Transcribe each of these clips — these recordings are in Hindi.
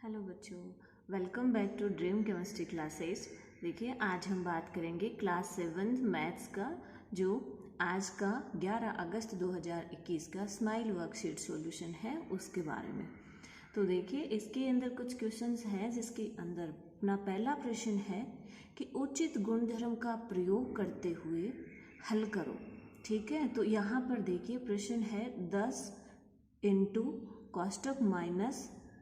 हेलो बच्चों, welcome back to dream chemistry classes. देखिए, आज हम बात करेंगे क्लास 7 मैथ्स का, जो आज का 11 अगस्त 2021 का स्माइल वर्कशीट सॉल्यूशन है उसके बारे में। तो देखिए, इसके अंदर कुछ क्वेश्चंस हैं, जिसके अंदर अपना पहला प्रश्न है कि उचित गुणधर्म का प्रयोग करते हुए हल करो। ठीक है, तो यहाँ पर देखिए प्रश्न है 10 इंटू कोष्टक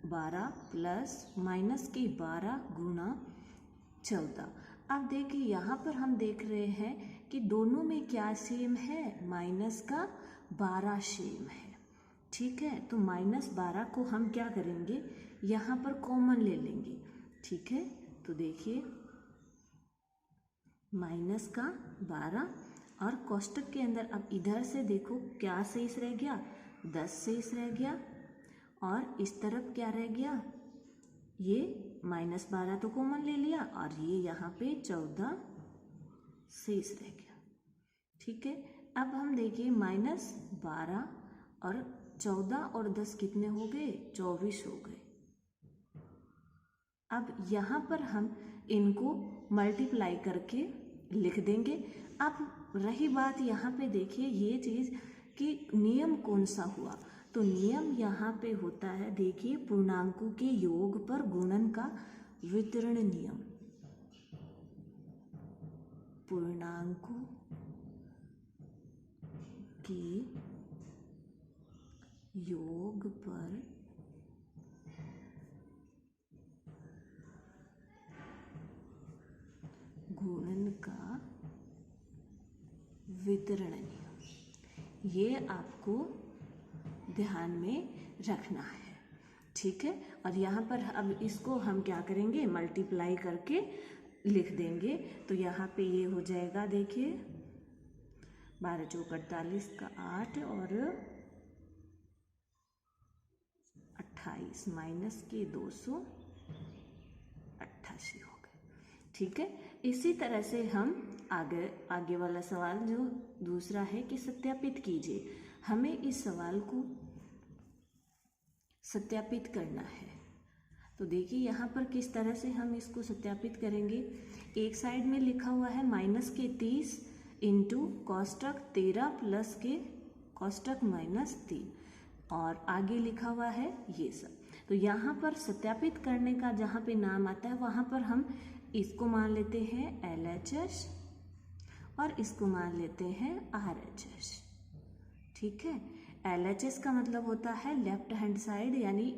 -12 प्लस -12 गुणा 14। अब देखिए यहाँ पर हम देख रहे हैं कि दोनों में क्या सेम है, -12 सेम है। ठीक है, तो -12 को हम क्या करेंगे, यहाँ पर कॉमन ले लेंगे। ठीक है, तो देखिए -12 और कोष्टक के अंदर अब इधर से देखो क्या शेष रह गया, 10 शेष रह गया, और इस तरफ क्या रह गया, ये -12 तो कॉमन ले लिया और ये यहाँ पे 14 शेष रह गया। ठीक है, अब हम देखिए -12 और 14 और 10 कितने हो गए, 24 हो गए। अब यहाँ पर हम इनको मल्टीप्लाई करके लिख देंगे। अब रही बात यहाँ पे देखिए ये चीज़ कि नियम कौन सा हुआ, तो नियम यहाँ पे होता है, देखिए पूर्णांकों के योग पर गुणन का वितरण नियम। पूर्णांकों के योग पर गुणन का वितरण नियम, ये आपको ध्यान में रखना है। ठीक है, और यहाँ पर अब इसको हम क्या kरेंगे, मल्टीप्लाई करके लिख देंगे। तो यहाँ पे ये हो जाएगा, देखिए 12 चौक 48 का 8 और 28 माइनस के 288 हो गए। ठीक है, इसी तरह से हम आगे वाला सवाल जो दूसरा है कि सत्यापित कीजिए, हमें इस सवाल को सत्यापित करना है। तो देखिए यहाँ पर किस तरह से हम इसको सत्यापित करेंगे। एक साइड में लिखा हुआ है -30 इंटू कोष्टक 13 प्लस के कोष्टक -3, और आगे लिखा हुआ है ये सब। तो यहाँ पर सत्यापित करने का जहाँ पे नाम आता है वहाँ पर हम इसको मान लेते हैं LHS और इसको मान लेते हैं RHS। ठीक है, LHS का मतलब होता है लेफ्ट हैंड साइड, यानी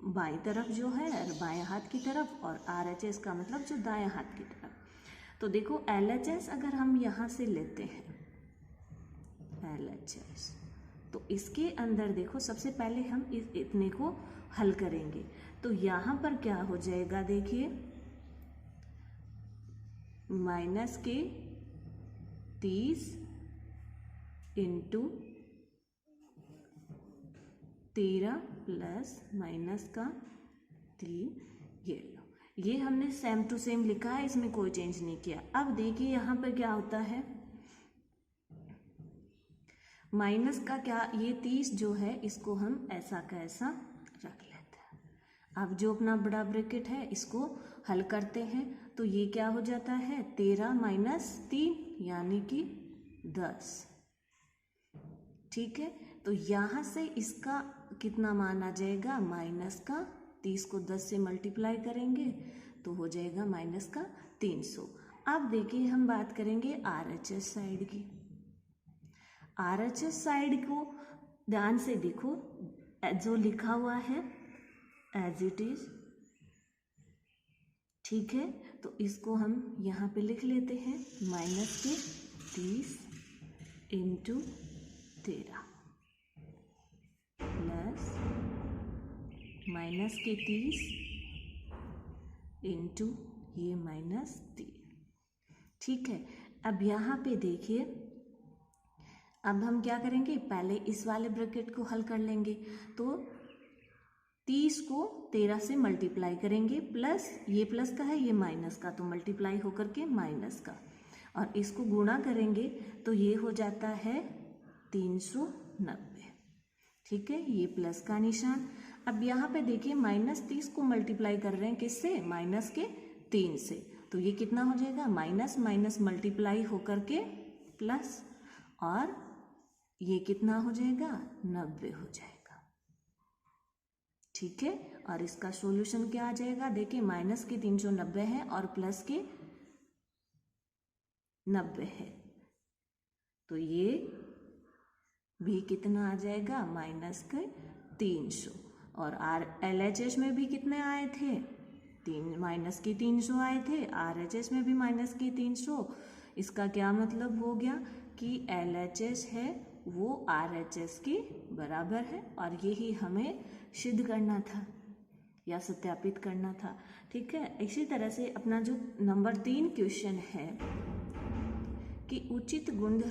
बाईं तरफ जो है, बाएं हाथ की तरफ, और RHS का मतलब जो दाएं हाथ की तरफ। तो देखो LHS अगर हम यहाँ से लेते हैं LHS, तो इसके अंदर देखो सबसे पहले हम इतने को हल करेंगे। तो यहाँ पर क्या हो जाएगा, देखिए -30 इंटू 13 प्लस -3, ये हमने सेम टू सेम लिखा है, इसमें कोई चेंज नहीं किया। अब देखिए यहाँ पर क्या होता है, माइनस का क्या, ये 30 जो है इसको हम ऐसा का ऐसा रख लेते हैं। अब जो अपना बड़ा ब्रैकेट है इसको हल करते हैं, तो ये क्या हो जाता है, 13 माइनस 3 यानी कि 10। ठीक है, तो यहाँ से इसका कितना मान आ जाएगा, माइनस का, 30 को 10 से मल्टीप्लाई करेंगे तो हो जाएगा -300। अब देखिए हम बात करेंगे RHS साइड की। RHS साइड को ध्यान से देखो, जो लिखा हुआ है एज इट इज। ठीक है, तो इसको हम यहाँ पे लिख लेते हैं, -30 इंटू 13 प्लस -30 इंटू ये -3। ठीक है, अब यहाँ पे देखिए, अब हम क्या करेंगे, पहले इस वाले ब्रैकेट को हल कर लेंगे। तो 30 को 13 से मल्टीप्लाई करेंगे, प्लस ये प्लस का है, ये माइनस का, तो मल्टीप्लाई होकर के माइनस का, और इसको गुणा करेंगे तो ये हो जाता है 390। ठीक है, ये प्लस का निशान। अब यहाँ पे देखिए -30 को मल्टीप्लाई कर रहे हैं किससे, -3 से, तो ये कितना हो जाएगा, माइनस माइनस मल्टीप्लाई होकर के प्लस, और ये कितना हो जाएगा, 90 हो जाएगा। ठीक है, और इसका सॉल्यूशन क्या आ जाएगा, देखिए माइनस के 390 है और प्लस के 90 है, तो ये भी कितना आ जाएगा, -300। और LHS में भी कितने आए थे, -300 आए थे, RHS में भी -300। इसका क्या मतलब हो गया कि LHS है वो RHS के बराबर है, और यही हमें सिद्ध करना था या सत्यापित करना था। ठीक है, इसी तरह से अपना जो नंबर 3 क्वेश्चन है कि उचित गुण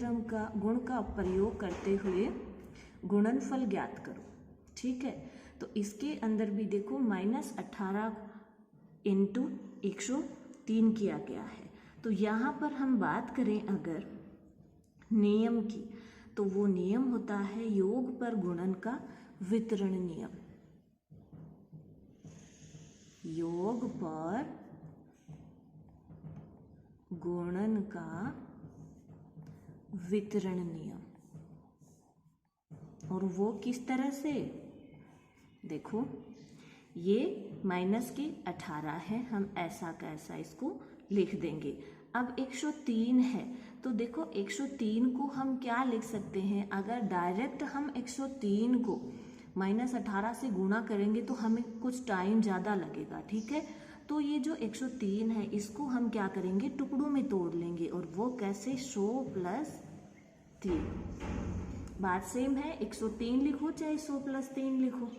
का प्रयोग करते हुए गुणनफल ज्ञात करो। ठीक है, तो इसके अंदर भी देखो -18 × 103 किया गया है। तो यहाँ पर हम बात करें अगर नियम की, तो वो नियम होता है योग पर गुणन का वितरण नियम। योग पर गुणन का वितरण नियम, और वो किस तरह से, देखो ये -18 है, हम ऐसा कैसा इसको लिख देंगे। अब 103 है, तो देखो 103 को हम क्या लिख सकते हैं, अगर डायरेक्ट हम 103 को -18 से गुणा करेंगे तो हमें कुछ टाइम ज़्यादा लगेगा। ठीक है, तो ये जो 103 है इसको हम क्या करेंगे, टुकड़ों में तोड़ लेंगे, और वो कैसे, 100 + 3। बात सेम है, 103 लिखो चाहे 100 + 3 लिखो।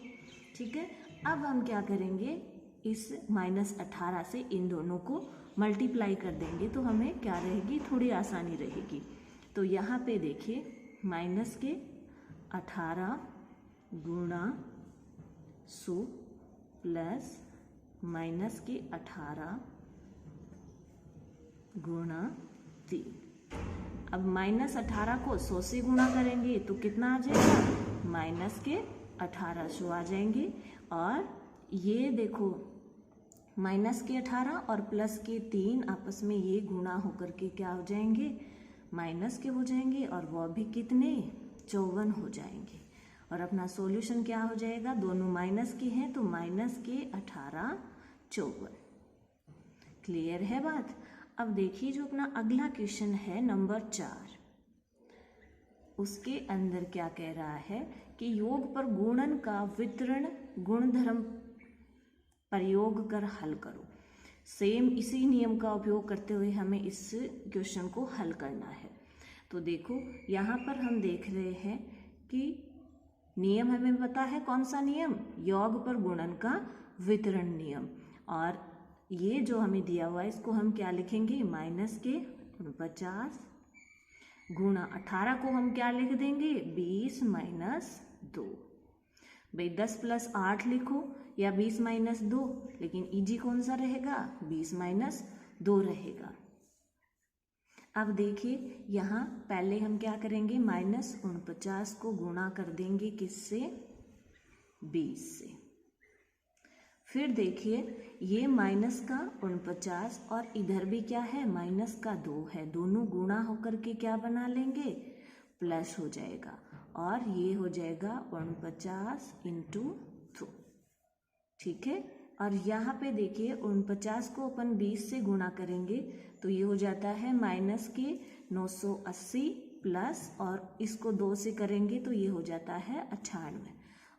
ठीक है, अब हम क्या करेंगे, इस -18 से इन दोनों को मल्टीप्लाई कर देंगे, तो हमें क्या रहेगी, थोड़ी आसानी रहेगी। तो यहाँ पे देखिए -18 गुणा 100 प्लस -18 गुणा 3। अब -18 को 100 से गुणा करेंगे तो कितना आ जाएगा, -1800 आ जाएंगे। और ये देखो -18 और +3 आपस में ये गुणा होकर के क्या हो जाएंगे, माइनस के हो जाएंगे, और वह भी कितने, 54 हो जाएंगे। और अपना सॉल्यूशन क्या हो जाएगा, दोनों माइनस के हैं तो -18 54। क्लियर है बात। अब देखिए जो अपना अगला क्वेश्चन है नंबर 4, उसके अंदर क्या कह रहा है कि योग पर गुणन का वितरण गुणधर्म प्रयोग कर हल करो। सेम इसी नियम का उपयोग करते हुए हमें इस क्वेश्चन को हल करना है। तो देखो यहाँ पर हम देख रहे हैं कि नियम हमें पता है, कौन सा नियम, योग पर गुणन का वितरण नियम। और ये जो हमें दिया हुआ है इसको हम क्या लिखेंगे, -49 गुणा 18 को हम क्या लिख देंगे, 20 - 2। भाई 10 + 8 लिखो या 20 - 2, लेकिन इजी कौन सा रहेगा, 20 - 2 रहेगा। अब देखिए यहाँ पहले हम क्या करेंगे, -49 को गुणा कर देंगे किससे, 20 से। फिर देखिए ये -49 और इधर भी क्या है, -2 है, दोनों गुणा होकर के क्या बना लेंगे, प्लस हो जाएगा, और ये हो जाएगा 49 × 2। ठीक है, और यहाँ पे देखिए 49 को अपन 20 से गुणा करेंगे तो ये हो जाता है -980 प्लस, और इसको 2 से करेंगे तो ये हो जाता है 98,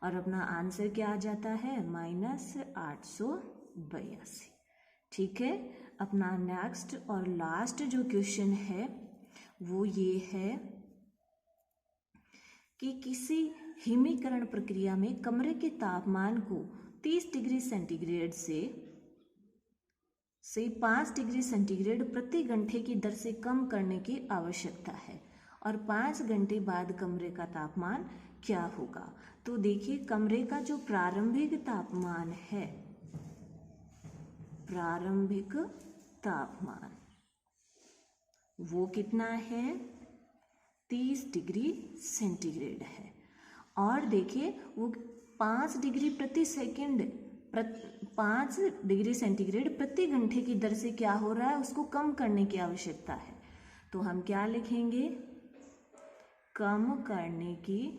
और अपना आंसर क्या आ जाता है, -882। ठीक है, अपना नेक्स्ट और लास्ट जो क्वेश्चन है वो ये है कि किसी हिमीकरण प्रक्रिया में कमरे के तापमान को 30 डिग्री सेंटीग्रेड से 5 डिग्री सेंटीग्रेड प्रति घंटे की दर से कम करने की आवश्यकता है, और 5 घंटे बाद कमरे का तापमान क्या होगा। तो देखिए कमरे का जो प्रारंभिक तापमान है, प्रारंभिक तापमान वो कितना है, 30 डिग्री सेंटीग्रेड है। और देखिए वो 5 डिग्री प्रति सेकंड 5 डिग्री सेंटीग्रेड प्रति घंटे की दर से क्या हो रहा है उसको कम करने की आवश्यकता है। तो हम क्या लिखेंगे, कम करने की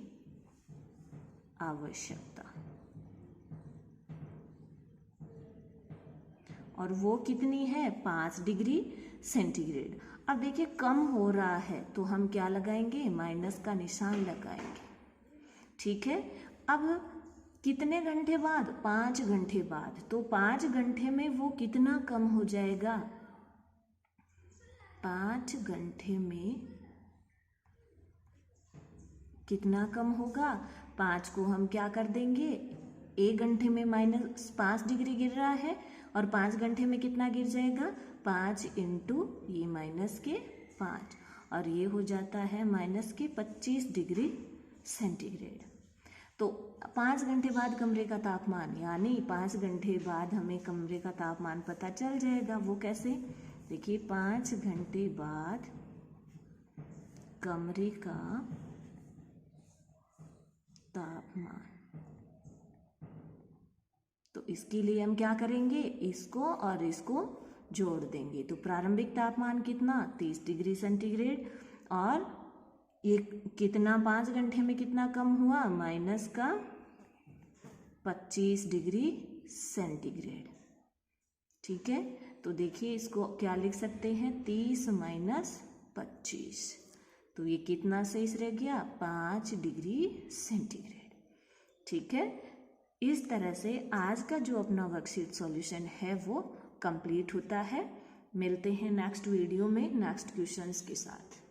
आवश्यकता। और वो कितनी है, 5 डिग्री सेंटीग्रेड। अब देखिए कम हो रहा है तो हम क्या लगाएंगे, माइनस का निशान लगाएंगे। ठीक है, अब कितने घंटे बाद, 5 घंटे बाद। तो 5 घंटे में वो कितना कम हो जाएगा, 5 घंटे में कितना कम होगा, 5 को हम क्या कर देंगे, 1 घंटे में -5 डिग्री गिर रहा है और 5 घंटे में कितना गिर जाएगा, 5 इंटू ये -5 और ये हो जाता है -25 डिग्री सेंटीग्रेड। तो 5 घंटे बाद कमरे का तापमान, यानी 5 घंटे बाद हमें कमरे का तापमान पता चल जाएगा। वो कैसे, देखिए 5 घंटे बाद कमरे का तापमान। तो इसके लिए हम क्या करेंगे, इसको और इसको जोड़ देंगे। तो प्रारंभिक तापमान कितना, 30 डिग्री सेंटीग्रेड और ये कितना 5 घंटे में कितना कम हुआ, -25 डिग्री सेंटीग्रेड। ठीक है, तो देखिए इसको क्या लिख सकते हैं, 30 - 25। तो ये कितना शेष रह गया, 5 डिग्री सेंटीग्रेड। ठीक है, इस तरह से आज का जो अपना वर्कशीट सॉल्यूशन है वो कंप्लीट होता है। मिलते हैं नेक्स्ट वीडियो में नेक्स्ट क्वेश्चंस के साथ।